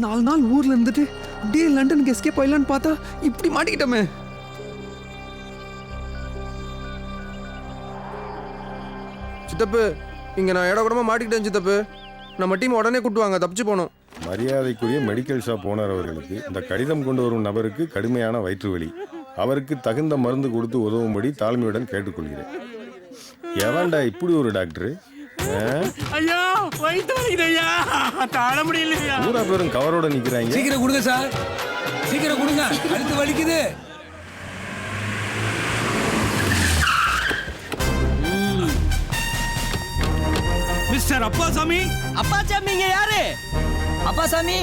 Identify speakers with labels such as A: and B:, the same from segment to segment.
A: 4 நாள் ஊர்ல இருந்துட்டு அப்படியே லண்டனுக்கு எஸ்கேப் ஆயிடலான்னு பார்த்தா இப்படி மாட்டிக்கிட்டோமே. சித்தப்பு, இங்க நான் இடக்கூடமா மாட்டிக்கிட்டேன் சித்தப்பு. நம்ம டீம் உடனே கூட்டுவாங்க, தப்பிச்சு போனோம்.
B: மரியாதைக்குரிய மெடிக்கல் ஷாப் ஓனர் அவர்களுக்கு இந்த கடிதம் கொண்டு வரும் நபருக்கு கடுமையான வயிற்று வலி. அவருக்கு தகுந்த மருந்து கொடுத்து உதவும்படி தாழ்மையுடன் கேட்டுக்கொள்கிறேன். எவன்டா இப்படி ஒரு டாக்டர்?
C: ஐயா வயிற்று வலிக்குது ஐயா, தாழ முடியலையா.
B: பூரா பேரும் கவரோட நிக்கிறாங்க.
D: சீக்கிரம் கொடுங்க சார், சீக்கிரம் கொடுங்க, அடுத்து வலிக்குது.
C: மிஸ்டர் அப்பாசாமி.
E: அப்பாசாமி இங்க யாரு? அப்பாசாமி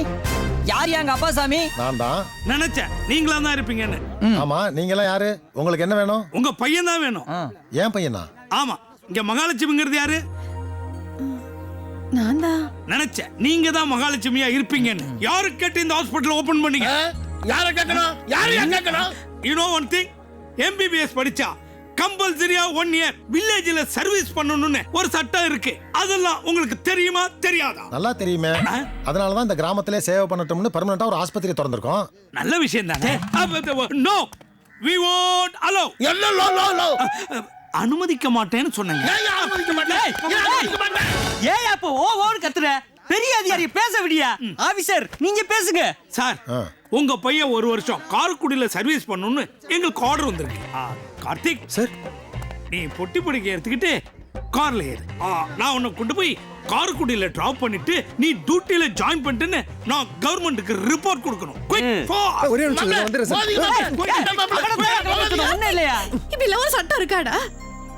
E: யார்? எங்க அப்பாசாமி
F: நான் தான்
C: நினைச்சேன் நீங்களா தான் இருப்பீங்கன்னு.
F: ஆமா, நீங்க எல்லாம் யாரு? உங்களுக்கு என்ன வேணும்?
C: உங்க பையன் தான் வேணும்.
F: ஏன் பையனா?
C: ஆமா, இங்க மகாலட்சுமிங்கிறது யாரு?
G: நான் தான்
C: நினைச்சேன் நீங்க தான் மகாலட்சுமியா இருப்பீங்கன்னு. யாரு கேட்டு இந்த ஹாஸ்பிடல் ஓபன் பண்ணீங்க?
H: யார கேட்கணும்? யாரு கேட்கணும்?
C: You know one thing, MBBS படிச்சா கம்பல்சரியா 1 இயர் வில்லேஜ்ல சர்வீஸ் பண்ணணும்னு ஒரு சட்டம் இருக்கு. அதெல்லாம் உங்களுக்கு தெரியுமா தெரியாதா?
F: நல்லா தெரியுமே. அதனால தான் இந்த கிராமத்திலே சேவை பண்ணட்டும்னு பெர்மனண்டா ஒரு ஆஸ்பத்திரி திறந்திருக்கோம்.
C: நல்ல விஷயம் தானே. No, we won't allow. அனுமதிக்க மாட்டேன்னு சொன்னீங்க.
E: ஏன் அப்போ ஓன்னு கத்துற? பெரிய அதிகாரி பேச விடியா? ஆபீசர் நீங்க பேசுங்க.
C: சார், உங்க பையன் 1 வருஷம் காரைக்குடியில சர்வீஸ் பண்ணணும்னு எங்களுக்கு ஆர்டர் வந்திருக்கு. கார்த்திக்
A: சார்,
C: நீ பொட்டி படிக்க எடுத்துக்கிட்டு கார்ல ஏறு. நான் உன்னை கொண்டு போய் காரைக்குடியில டிராப் பண்ணிட்டு நீ டியூட்டில ஜாயின் பண்ணிட்டுன்னு நான் கவர்மெண்ட்டுக்கு ரிப்போர்ட் கொடுக்கணும்.
A: ஒரே நிமிஷம் வந்துடுறேன் சார்.
E: ஒண்ணு இல்லையா?
G: இப்படி ஒரு சட்டம் இருக்காடா?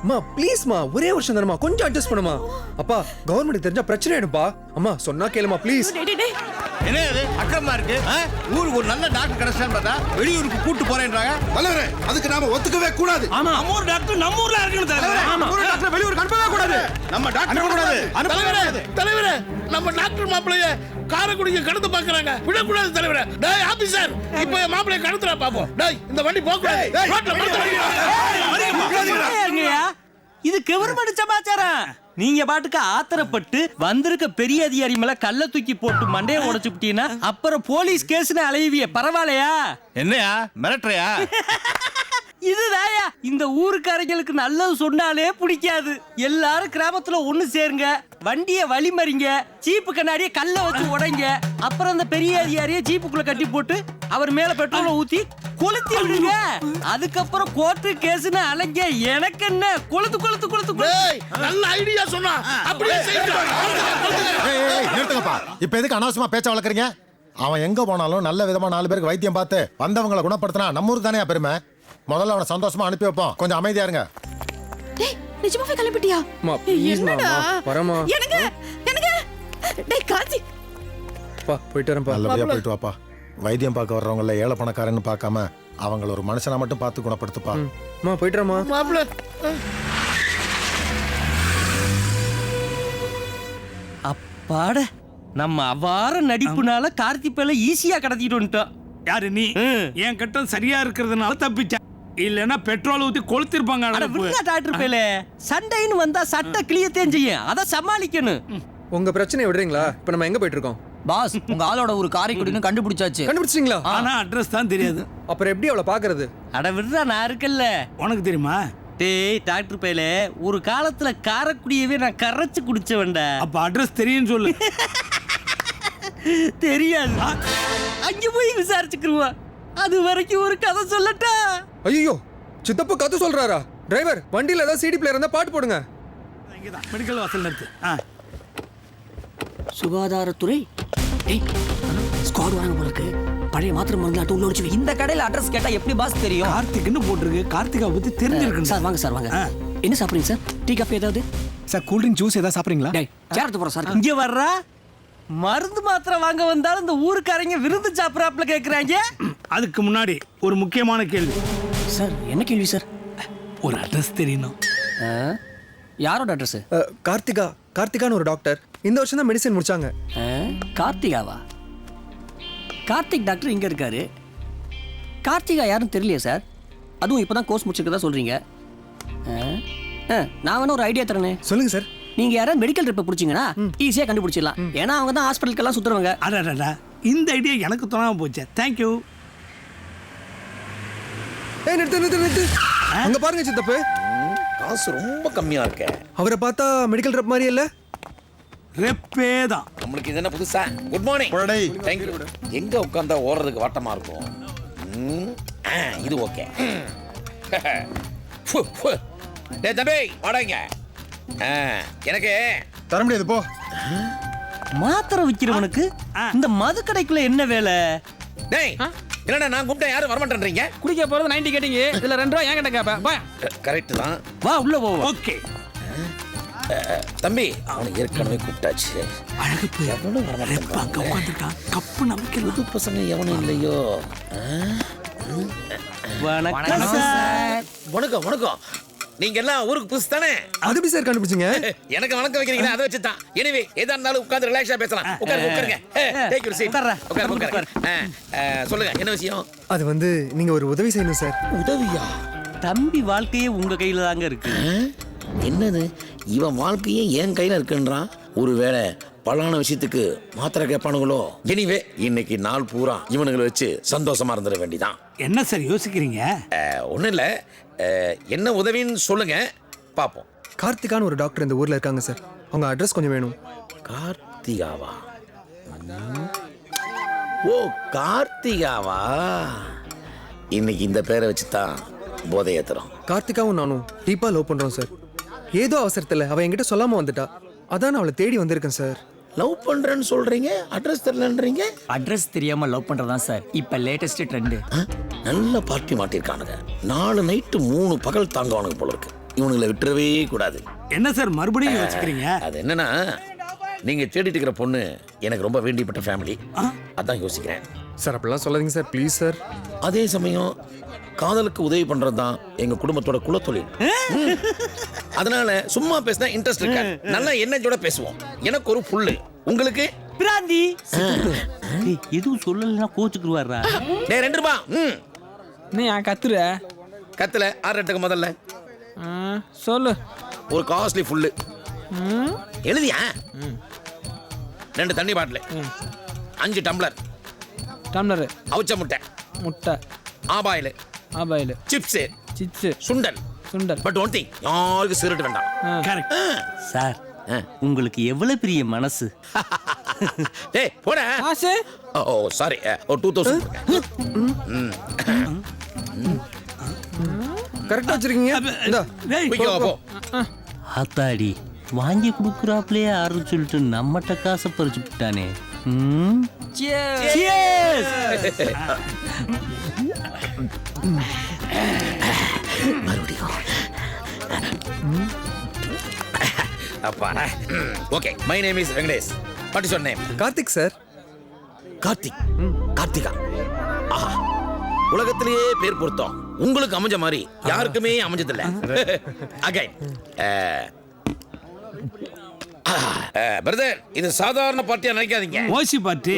A: அம்மா ப்ளீஸ்மா, ஒரே வருஷம் தானம்மா, கொஞ்சம் அட்ஜஸ்ட் பண்ணுமா. அப்பா, கவர்மெண்ட் தெரிஞ்சா பிரச்சனை ஆயிடும்பா. அம்மா சொன்னா கேளுமா ப்ளீஸ்.
H: என்ன இது அக்கறமா இருக்கு? ஊருக்கு ஒரு நல்ல டாக்டர் கிடைச்சான்னு பார்த்தா வெளியூருக்கு கூட்டு போறேன்றாங்க. தலைவரே, அதுக்கு நாம ஒத்துக்கவே கூடாது.
C: நம்ம ஊர் டாக்டர் நம்ம ஊர்ல இருக்கணும் தலைவரே.
H: நம்ம ஊர் டாக்டர் வெளியூருக்கு அனுப்பவே கூடாது. நம்ம டாக்டர் கூடாது. தலைவரே, நம்ம டாக்டர் மாப்பிளைய காரைக்குடிக்கு கடந்து பாக்குறாங்க. விடக்கூடாது தலைவரே. டேய் ஆபீசர், இப்போ என் மாப்பிளைய கடத்துறா பாப்போம். டேய் இந்த வண்டி போக கூடாது. ரோட்ல
E: இருங்கயா, இது கவர்மெண்ட் சமாச்சாரம். நீங்க பாட்டுக்கு ஆத்திரப்பட்டு வந்திருக்க பெரிய அதிகாரி மேல கல்ல தூக்கி போட்டு மண்டைய உடைச்சுட்டீங்கன்னா அப்புறம் போலீஸ் கேஸ்னு அலைவிய. பரவாயில்லையா?
H: என்னையா மிரட்டறியா?
E: இதுதாயா இந்த ஊருக்காரங்களுக்கு நல்லது சொன்னாலே பிடிக்காது. எல்லாரும் கிராமத்துல ஒண்ணு சேருங்க, வண்டிய வழிமறிங்க, ஜீப்பு கண்ணாடிய கல்ல வச்சு உடைங்க. அப்புறம் அந்த பெரிய அதிகாரிய ஜீப்புக்குள்ள கட்டி போட்டு அவர் மேல பெட்ரோலை ஊத்தி கொளுத்தி விடுங்க. அதுக்கப்புறம் கோர்ட்டு கேஸ்னு அலைங்க. எனக்கு என்ன, கொளுத்து கொளுத்து கொளுத்து.
H: நல்ல ஐடியா சொன்னா அப்படியே
F: நிறுத்துங்கப்பா. இப்ப எதுக்கு அனாவசியமா பேச்ச வளர்க்குறீங்க? அவன் எங்க போனாலும் நல்ல விதமா 4 பேருக்கு வைத்தியம் பார்த்து வந்தவங்களை குணப்படுத்தினா நம்ம ஊருக்கு தானே பெருமை. முதல்ல அவனை சந்தோஷமா அனுப்பி வைப்போம். கொஞ்சம் அமைதியா இருங்க.
G: டேய் நிஜமாவே கிளம்பிட்டியா?
A: அம்மா ப்ளீஸ்மா, வரமா.
G: எனக்கு டேய் கார்த்திக்,
A: பா போயிட்டு வரேன்ப்பா.
F: நல்லபடியா போயிட்டு வாப்பா. வைத்தியம் பார்க்க வர்றவங்கள ஏழை பணக்காரன்னு பார்க்காம அவங்கள ஒரு மனுஷனா மட்டும் பார்த்து குணப்படுத்துப்பா.
A: அம்மா போயிட்டு வரமா.
H: மாப்பிள
E: அப்பாட, நம்ம அவார நடிப்புனால கார்த்திப்பேல ஈஸியா கடத்திட்டு வந்துட்டோம்.
C: யாரு நீ? என் கட்டம் சரியா இருக்கிறதுனால தப்பிச்ச. இல்லன்னா பெட்ரோல் ஊத்தி கொளுத்திருப்பாங்க.
E: டாக்டர் பேல சண்டைன்னு வந்தா சட்டை கிளியத்தையும் செய்யும், அத சமாளிக்கணும்.
A: உங்க பிரச்சனை விடுறீங்களா? இப்ப நம்ம எங்க போயிட்டு இருக்கோம்?
E: பாஸ், உங்க ஆளோட ஒரு காரைக்குடின்னு கண்டுபிடிச்சாச்சு.
A: கண்டுபிடிச்சிங்களா?
C: ஆனா அட்ரஸ் தான் தெரியாது.
A: அப்புறம் எப்படி அவளை பாக்குறது?
E: அட விடுறா, நான் இருக்கல்ல.
C: உனக்கு தெரியுமா?
E: டேய் டாக்டர் பேல, ஒரு காலத்துல காரைக்குடியவே நான் கரைச்சு குடிச்சவன்டா.
C: அப்ப அட்ரஸ் தெரியும் சொல்லு.
E: தெரியாது, அங்க போய் விசாரிச்சுக்குருவா. அது வரைக்கும் ஒரு கதை சொல்லட்டா?
A: ஐயோ, சித்தப்பா கதை சொல்றாரா? டிரைவர், வண்டியில ஏதாவது சிடி பிளேயர் இருந்தா பாட்டு போடுங்க.
C: இங்கதான் மெடிக்கல் வாசல் நிறுத்து.
I: சுகாதாரத்துறை. ஸ்குவாட் வாங்க போல இருக்கு. பழைய மாத்திரை மருந்து உள்ள ஒளிச்சு.
E: இந்த கடையில அட்ரஸ் கேட்டா எப்படி பாஸ் தெரியும்?
C: கார்த்திக்னு போட்டுருக்கு. கார்த்திகா பத்தி தெரிஞ்சிருக்கு
I: சார். வாங்க சார், வாங்க. என்ன சாப்பிடுறீங்க சார்? டீ காஃபி ஏதாவது?
A: சார் கூல் ட்ரிங்க் ஜூஸ் ஏதாவது சாப்பிடுறீங்களா?
I: டேய் சேரத்து போறோம் சார்.
E: இங்க வர்றா, மருந்து மாத்திரை வாங்க வந்தாலும் இந்த ஊருக்காரங்க விருந்து சாப்பிடறாப்ல கேக்குறாங்க.
C: அதுக்கு முன்னாடி ஒரு முக்கியமான கேள்வி
I: சார். என்ன கேள்வி சார்?
C: ஒரு அட்ரஸ் தெரியணும்.
I: யாரோட அட்ரஸ்?
A: கார்த்திகான்னு ஒரு டாக்டர் இந்த வருஷம் தான் மெடிசன் முடிச்சாங்க.
I: கார்த்திகாவா? கார்த்திக் டாக்டர் இங்க இருக்காரு. கார்த்திகா யாருன்னு தெரியலையே சார். அதுவும் இப்பதான் கோர்ஸ் முடிச்சிருக்கதா சொல்றீங்க. நான் வேணா ஒரு ஐடியா தரேனே.
A: சொல்லுங்க சார்.
I: நீங்க யாராவது மெடிக்கல் ட்ரிப்பை பிடிச்சிங்கன்னா ஈஸியா கண்டுபிடிச்சிடலாம். ஏன்னா அவங்க தான் ஹாஸ்பிட்டலுக்கெல்லாம் சுத்துறவங்க.
C: அடடா, இந்த ஐடியா எனக்கு தோணாம போச்சு. தேங்க்யூ.
A: ஏய் நிறுத்து நிறுத்து நிறுத்து. அங்க பாருங்க சித்தப்பு.
H: காசு ரொம்ப கம்மியா இருக்க.
A: அவரை பார்த்தா மெடிக்கல் ரெப் மாதிரி இல்ல?
C: ரெப்பே தான்.
H: நம்மளுக்கு இது என்ன புதுசா? Good morning. தேங்க்யூ. எங்க உட்கார்ந்தா ஓடுறதுக்கு வாட்டமா இருக்கும். இது ஓகே. டேய் தம்பி வாடங்க. எனக்கு
F: தர முடியாது போ.
E: மாத்திரை விக்கிறவனுக்கு இந்த மது கடைக்குள்ள என்ன வேலை?
H: டேய் என்னடா நான் கூப்பிட்டா யாரும் வரமாட்டேன்றீங்க?
I: குடிக்க போறது 90 கேட்டிங்க இதுல 2 ரூபா ஏன் கிட்ட கேப்ப?
H: கரெக்ட் தான்.
E: வா உள்ள போ.
C: ஓகே.
H: தம்பி அவனை ஏற்கனவே கூப்பிட்டாச்சு.
C: அழகு போய்
H: எவனும்
C: ரெப்ப அங்க
H: வரமாட்டேன்.
C: உட்காந்துருக்கான். கப்பு நமக்கு
H: புது பசங்க எவனும் இல்லையோ.
E: வணக்கம் சார்.
H: வணக்கம் வணக்கம். நீங்க எல்லாம் ஊருக்கு புதுசு தானே?
A: அது எப்படி சார் கண்டுபிடிச்சீங்க?
H: எனக்கு வணக்கம் வைக்கிறீங்களா? அதை வச்சு தான். எனிவே எதா இருந்தாலும் உட்கார்ந்து ரிலாக்ஸா பேசலாம். உட்காருங்க உட்காருங்க. Take your seat. உட்காருங்க. சொல்லுங்க என்ன விஷயம்?
A: அது வந்து நீங்க ஒரு உதவி செய்யணும் சார்.
H: உதவியா?
E: தம்பி வாழ்க்கையே உங்க கையில தாங்க இருக்கு.
H: என்னது இவன் வாழ்க்கையே என் கையில இருக்குன்றான். ஒருவேளை பலான விஷயத்துக்கு மாத்திரை கேட்பானுங்களோ? எனிவே இன்னைக்கு நாள் பூரா இவனுங்களை வச்சு சந்தோஷமா இருந்துட வேண்டிதான்.
C: என்ன சார் யோசிக்கிறீங்க?
H: ஒன்றும் இல்லை. என்ன உதவின்னு சொல்லுங்க பார்ப்போம்.
A: கார்த்திகான்னு ஒரு டாக்டர் இந்த ஊர்ல இருக்காங்க சார். அவங்க அட்ரஸ் கொஞ்சம் வேணும்.
H: கார்த்திகாவா? ஓ கார்த்திகாவா? இன்னைக்கு இந்த பேரை வச்சு தான் போதை ஏத்துறோம்.
A: கார்த்திகாவும் நானும் டீப்பா லவ் பண்றோம் சார். ஏதோ அவசரத்துல அவ என்கிட்ட சொல்லாம வந்துட்டா. அதான் அவளை தேடி வந்திருக்கேன் சார்.
H: லவ் பண்றேன்னு சொல்றீங்க, அட்ரஸ் தெரியலன்றீங்க.
E: அட்ரஸ் தெரியாம லவ் பண்றதா சார் இப்ப லேட்டஸ்ட் ட்ரெண்ட்.
H: நல்ல பார்ட்டி மாட்டிருக்கானுங்க. 4 நைட்டு 3 பகல் தாங்கவானுங்க போல இருக்கு. இவனுங்களை விட்டுறவே கூடாது.
C: என்ன சார் மறுபடியும் யோசிக்கிறீங்க?
H: அது என்னன்னா நீங்க தேடிட்டு இருக்கிற பொண்ணு எனக்கு ரொம்ப வேண்டிப்பட்ட ஃபேமிலி. அதான் யோசிக்கிறேன்.
A: சார் அப்படிலாம் சொல்லாதீங்க சார் ப்ளீஸ் சார்.
H: அதே சமயம் காதலுக்கு உதவி பண்றது தான் எங்க குடும்பத்தோட குலத்தொழில். அதனால சும்மா பேசினா இன்ட்ரெஸ்ட் இருக்காது. நல்லா என்னோட பேசுவோம். எனக்கு ஒரு புல்லு, உங்களுக்கு
E: பிராந்தி. எதுவும் சொல்லலைன்னா கோச்சுக்குருவாரா?
H: டேய் 2 ரூபா.
I: நீ கத்துற
H: கத்துல 6 முதல்ல
I: சொல்லு.
H: ஒரு காஸ்ட்லி ஃபுல்லு எழுதியா? 2 தண்ணி பாட்டில், 5 டம்ளர்,
I: டம்ளர்,
H: அவிச்ச முட்டை,
I: முட்டை,
H: half boil,
I: half boil,
H: chips,
I: chips,
H: sundal.
I: Sundal.
H: But one thing, யாருக்கு சிகரெட் வேண்டாம்.
C: கரெக்ட்
E: சார் உங்களுக்கு எவ்வளவு பெரிய மனசு.
H: டேய் போடா.
I: காசு?
H: ஓ சாரி, ஒரு 2000.
A: கரெக்டா வச்சிருக்கீங்க. இந்தா
H: போ.
E: ஆத்தாடி வாங்கி கொடுக்குறாப்லே ஆறு சொல்லிட்டு நம்மகிட்ட காசை பறிச்சு விட்டானே.
H: மறுபடியும் அப்பா. Okay, my name is Venkatesh. What is your name?
A: Karthik sir.
H: Karthik. Karthika. ஆஹா, உலகத்திலேயே பேர் பொருத்தம் உங்களுக்கு அமைஞ்ச மாதிரி யாருக்குமே அமைஞ்சதில்ல. அகைன் பிரதர், இது சாதாரண பார்ட்டியா நினைக்காதீங்க.
C: ஓசி பார்ட்டி.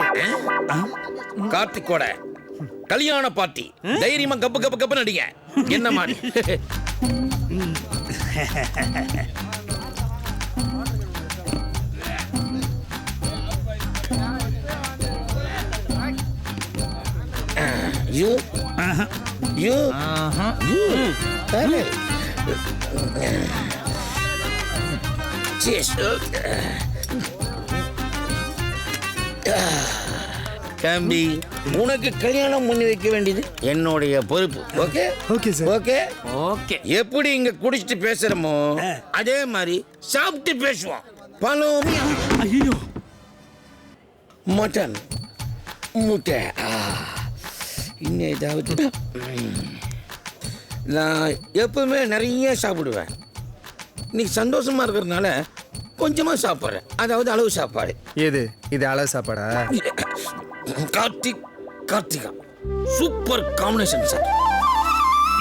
H: கார்த்திக்கோட கல்யாண பார்ட்டி. தைரியமா கப்பு கப்பு கப்பு நடிங்க. என்ன மாதிரி? You? You? You? Cheers. தம்பி, உனக்கு கல்யாணம் பண்ணி வைக்க வேண்டியது என்னுடைய பொறுப்பு. Okay
A: okay sir.
H: Okay
E: okay.
H: எப்படி இங்க குடிச்சிட்டு பேசுறோமோ அதே மாதிரி சாப்பிட்டு பேசுவோம். பழம்,
C: ஐயோ,
H: மட்டன், முட்டை. இன்னும் ஏதாவது. நான் எப்பவுமே நிறைய சாப்பிடுவேன். இன்னைக்கு சந்தோஷமா இருக்கிறதுனால கொஞ்சமா சாப்பிட்றேன். அதாவது அளவு சாப்பாடு.
A: ஏது இது அளவு சாப்பாடா?
H: Karthik, Karthika super combination sir.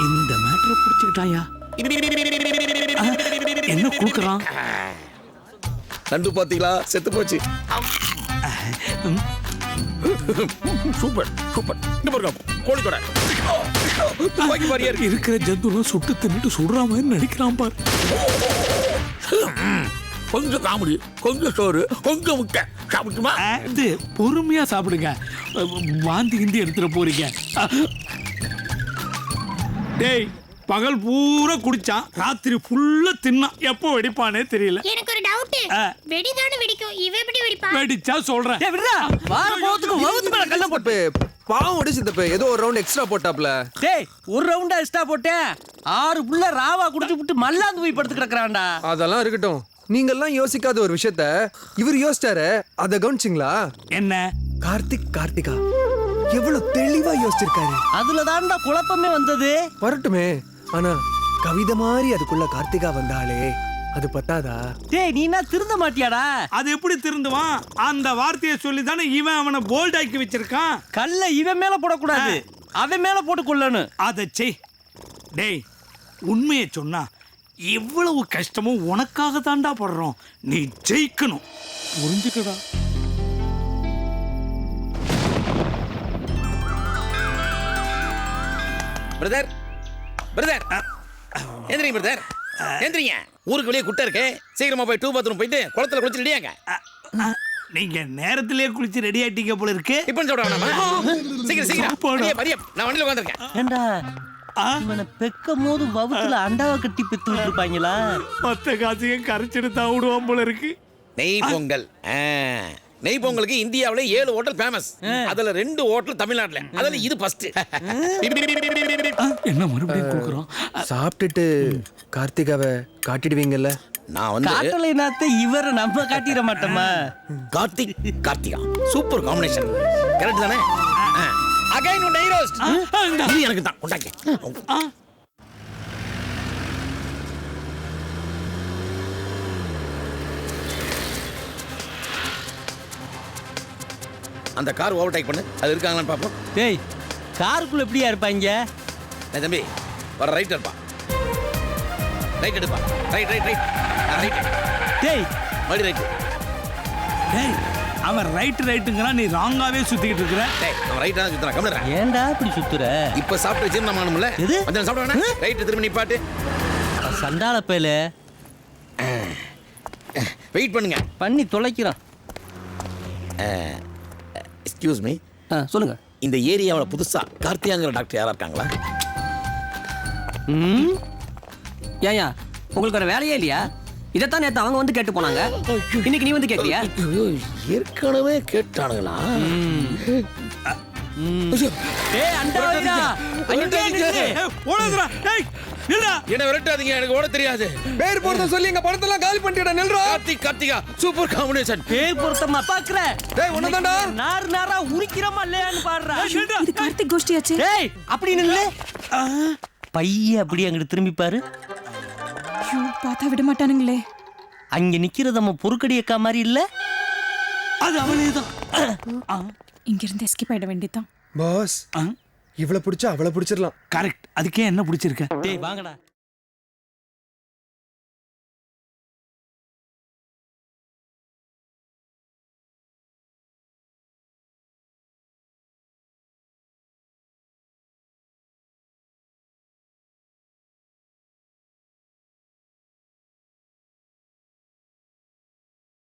C: இந்த மேட்டரை பிடிச்சிக்கிட்டாயா? என்ன கொடுக்குறான்?
H: நண்டு பாத்தீங்களா? செத்து போச்சு. Super super. இந்த பாருங்க, கோழிக்கோட துப்பாக்கி மாதிரியே இருக்கு.
C: இருக்கிற ஜந்துலாம் சுட்டு தின்னுட்டு சுடுற மாதிரி நடிக்கிறான் பாரு.
H: கொஞ்சம் காமெடி, கொஞ்சம் சோறு, கொஞ்சம் முட்டை சாப்பிட்டுமா?
C: அது பொறுமையா சாப்பிடுங்க. வாந்தி கிந்தி எடுத்துட போறீங்க. டேய் பகல் பூரா குடிச்சான், ராத்திரி ஃபுல்லா தின்னான், எப்போ வெடிப்பானே தெரியல.
J: எனக்கு ஒரு டவுட். வெடிதானே வெடிக்கும், இவ எப்படி வெடிப்பா?
C: வெடிச்சா சொல்றேன்.
E: டேய் விடுடா, வார போறதுக்கு வவுத்து மேல கல்ல போட்டு.
A: பாவம் ஒடி சித்தப்பு, ஏதோ ஒரு ரவுண்ட் எக்ஸ்ட்ரா போட்டாப்ல.
E: டேய் ஒரு ரவுண்டா எக்ஸ்ட்ரா போட்டேன், 6 புள்ள ராவா குடிச்சு விட்டு மல்லாந்து போய் படுத்து கிடக்குறான்டா.
A: அதெல்லாம் இருக்கட்டும், நீங்கெல்லாம் யோசிக்காத ஒரு விஷயத்த இவர் யோசிச்சாரு, அதை கவனிச்சிங்களா?
C: என்ன?
A: கார்த்திகா எவ்வளவு தெளிவா யோசிச்சிருக்காரு.
E: அதுல தான்டா குழப்பமே வந்தது.
A: வரட்டுமே, ஆனா கவிதை மாதிரி அதுக்குள்ள கார்த்திகா வந்தாலே அது பத்தாதா?
E: டேய் நீ என்ன திருந்த மாட்டியாடா?
C: அது எப்படி திருந்துவான்? அந்த வார்த்தையை சொல்லி தானே இவன் அவனை போல்ட் ஆக்கி வச்சிருக்கான்.
E: கல்ல இவன் மேல போடக்கூடாது, அவன் மேல போட்டு கொள்ளணும்.
C: அதை செய். டேய் உண்மையை சொன்னா இவ்வளவு கஷ்டமும் உனக்காக தாண்டா படுறோம், நீ ஜெயிக்கணும், புரிஞ்சுக்கடா.
H: பிரதர் எந்திரிங்க பிரதர், எந்திரிங்க. ஊருக்கு வெளியே குட்டை இருக்கு, சீக்கிரமா போய் 2 பாத்ரூம் போயிட்டு குளத்துல குளிச்சு ரெடியாங்க.
C: நீங்க நேரத்திலேயே குளிச்சு ரெடி ஆயிட்டீங்க போல இருக்கு.
H: இப்போ சொல்றேன், சீக்கிரம் பரியம், நான் வண்டியில உட்காந்துருக்கேன்.
E: ஏண்டா இவனை பெக்கும் போது வவுத்துல அண்டாவை கட்டி பெத்து விட்டுருப்பாங்களா?
C: மொத்த காசையும் கரைச்சிட்டு தான் விடுவான் போல இருக்கு.
H: நெய் பொங்கல். நெய் பொங்கலுக்கு இந்தியாவில 7 ஹோட்டல் ஃபேமஸ். அதுல 2 ஹோட்டல் தமிழ்நாட்டுல, அதுல இது ஃபர்ஸ்ட்.
C: என்ன மறுபடியும் கொடுக்குறோம்?
A: சாப்பிட்டுட்டு கார்த்திகாவை காட்டிடுவீங்கல்ல?
H: நான் வந்து
E: காட்டலைனாத்த இவரை நம்ம காட்டிட மாட்டோமா?
H: கார்த்திகா சூப்பர் காம்பினேஷன், கரெக்ட் தானே? அகைன் நெய் ரோஸ்ட். இது எனக்கு தான் கொண்டாக்கி. அந்த கார் ஓவர்டேக் பண்ணு, அது இருக்காங்களான்னு பாப்போம்.
E: டேய் காருக்குள்ள எப்படியா இருப்பாங்க?
H: தம்பி வர ரைட் இருப்பா, ரைட் எடுப்பா, ரைட்.
E: டேய்
H: மறுபடி ரைட்.
C: டேய் அவன் ரைட்டுங்கிறான், நீ ராங்காவே சுத்திக்கிட்டு இருக்கிற.
H: டேய் அவன் ரைட் தான் சுத்துறான், கம்முடா.
E: ஏன்டா இப்படி சுத்துற?
H: இப்ப சாப்பிட்டு ஜீரணம் ஆகணும்ல?
E: எது?
H: கொஞ்சம் சாப்பிட வேணா, ரைட் திரும்பி நிப்பாட்டு.
E: சண்டால பேல
H: வெயிட் பண்ணுங்க.
E: பண்ணி தொலைக்கிறான்.
H: எக்ஸ்கியூஸ் மீ,
I: சொல்லுங்க.
H: இந்த ஏரியாவில் புதுசா கார்த்தியாங்கிற டாக்டர் யாரா இருக்காங்களா?
I: ஏயா உங்களுக்கு ஒரு வேலையே இல்லையா? இதைத்தான் நேத்து அவங்க வந்து கேட்டு போனாங்க, இன்னைக்கு நீ வந்து கேட்கறியா?
H: ஏற்கனவே கேட்டானுங்களா?
E: டேய் அண்டாவைடா அங்கே நில்லு.
C: ஓடுறா. டேய் நில்லுடா.
H: என்ன விரட்டாதீங்க, எனக்கு ஓட தெரியாது.
A: பேர் போறத சொல்லி எங்க படத்தெல்லாம் காலி பண்ணிட்டடா. நில்றா.
H: Karthika super combination.
E: பேர் பொருத்தமா பாக்குற?
A: டேய் உன்னதான்டா.
E: நாரா உரிக்கிறமா இல்லையான்னு பாடுறா.
G: இது கார்த்திக் கோஷ்டியாச்சே.
E: டேய் அப்படி நில்லு. பைய அப்படி அங்கிட்டு திரும்பி பாரு.
G: ஐயோ பார்த்தா விட மாட்டானுங்களே.
E: அங்க நிக்கிறது நம்ம பொறுக்கடி அக்கா மாதிரி இல்ல?
C: அது அவளேதான்.
G: இங்க இருந்து எஸ்கேப் ஆயிட வேண்டியதான்.
A: பாஸ், இவளை பிடிச்சா அவளை பிடிச்சிடலாம்.
C: கரெக்ட். அதுக்கே என்ன பிடிச்சிருக்க?
E: டேய் வாங்கடா.